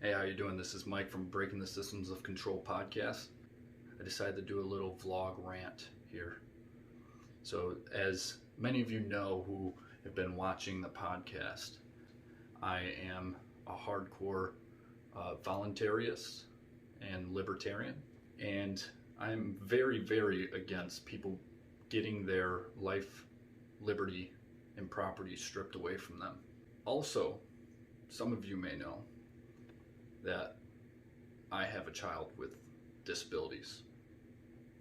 Hey, how you doing? This is Mike from Breaking the Systems of Control podcast. I decided to do a little vlog rant here. So, as many of you know who have been watching the podcast, I am a hardcore voluntarist and libertarian, and I'm very, very against people getting their life, liberty, and property stripped away from them. Also, some of you may know that I have a child with disabilities.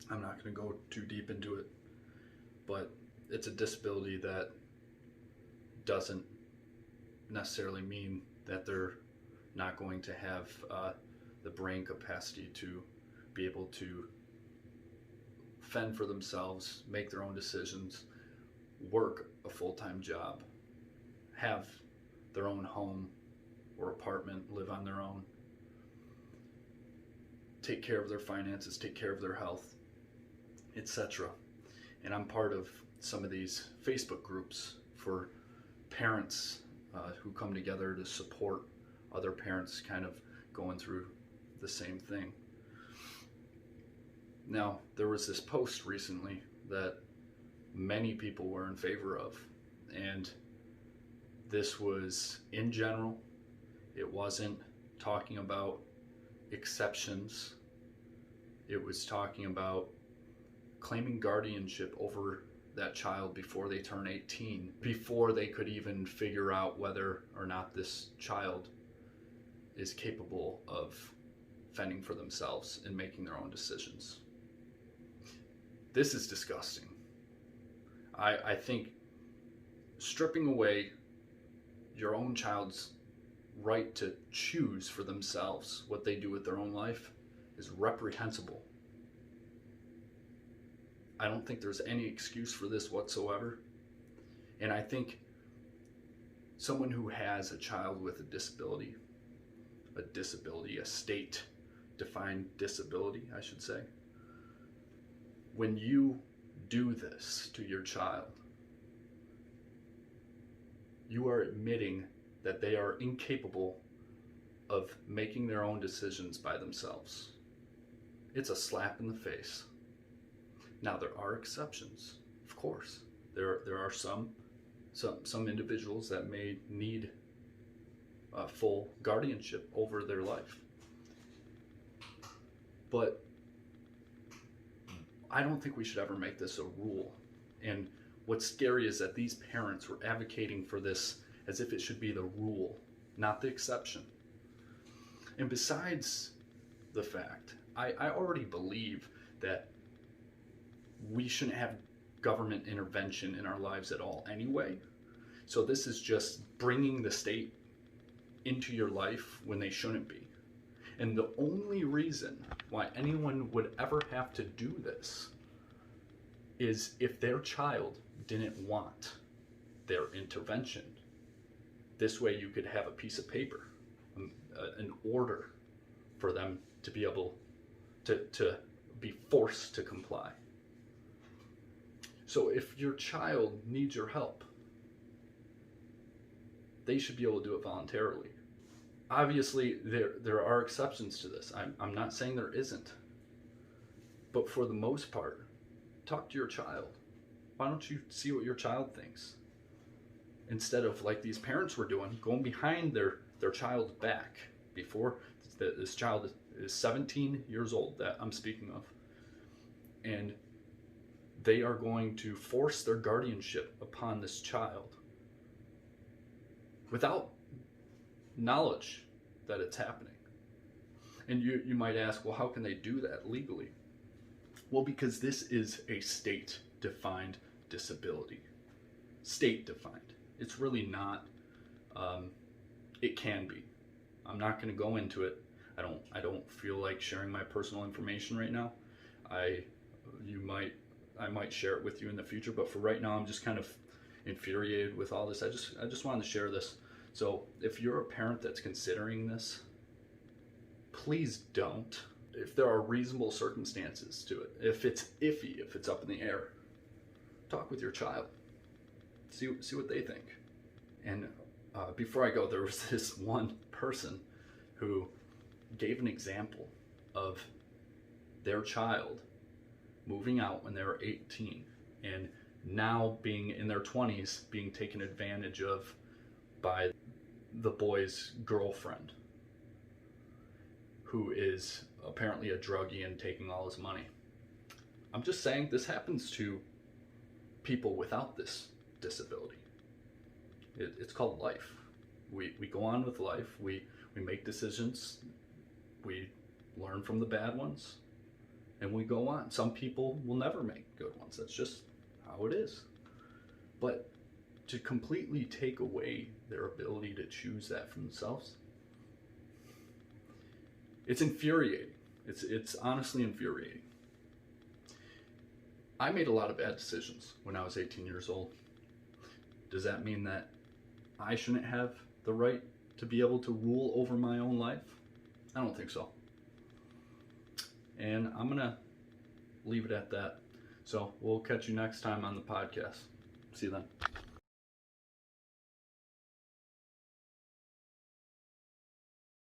I'm not going to go too deep into it, but it's a disability that doesn't necessarily mean that they're not going to have the brain capacity to be able to fend for themselves, make their own decisions, work a full-time job, have their own home or apartment, live on their own, take care of their finances, take care of their health, etc. And I'm part of some of these Facebook groups for parents who come together to support other parents kind of going through the same thing. Now, there was this post recently that many people were in favor of, and this was in general. It wasn't talking about exceptions. It was talking about claiming guardianship over that child before they turn 18, before they could even figure out whether or not this child is capable of fending for themselves and making their own decisions. This is disgusting. I think stripping away your own child's right to choose for themselves what they do with their own life is reprehensible. I don't think there's any excuse for this whatsoever. And I think someone who has a child with a disability, a state-defined disability, I should say, when you do this to your child, you are admitting that they are incapable of making their own decisions by themselves. It's a slap in the face. Now, there are exceptions, of course. There are some individuals that may need full guardianship over their life. But I don't think we should ever make this a rule. And what's scary is that these parents were advocating for this as if it should be the rule, not the exception. And besides the fact, I already believe that we shouldn't have government intervention in our lives at all anyway. So this is just bringing the state into your life when they shouldn't be. And the only reason why anyone would ever have to do this is if their child didn't want their intervention. This way you could have a piece of paper, an order for them to be able to be forced to comply. So if your child needs your help, they should be able to do it voluntarily. Obviously, there are exceptions to this. I'm not saying there isn't. But for the most part, talk to your child. Why don't you see what your child thinks? Instead of, like these parents were doing, going behind their child's back before this child is 17 years old that I'm speaking of. And they are going to force their guardianship upon this child without knowledge that it's happening. And you might ask, well, how can they do that legally? Well, because this is a state-defined disability. State-defined. It's really not. It can be. I'm not going to go into it. I don't feel like sharing my personal information right now. I might share it with you in the future, but for right now, I'm just kind of infuriated with all this. I just wanted to share this. So if you're a parent that's considering this, please don't. If there are reasonable circumstances to it, if it's iffy, if it's up in the air, talk with your child. See what they think. And before I go, there was this one person who gave an example of their child moving out when they were 18 and now being in their 20s being taken advantage of by the boy's girlfriend, who is apparently a druggie and taking all his money. I'm just saying this happens to people without this disability. It's called life. We go on with life. We make decisions. We learn from the bad ones, and we go on. Some people will never make good ones. That's just how it is. But to completely take away their ability to choose that for themselves, it's infuriating. It's honestly infuriating. I made a lot of bad decisions when I was 18 years old. Does that mean that I shouldn't have the right to be able to rule over my own life? I don't think so. And I'm going to leave it at that. So we'll catch you next time on the podcast. See you then.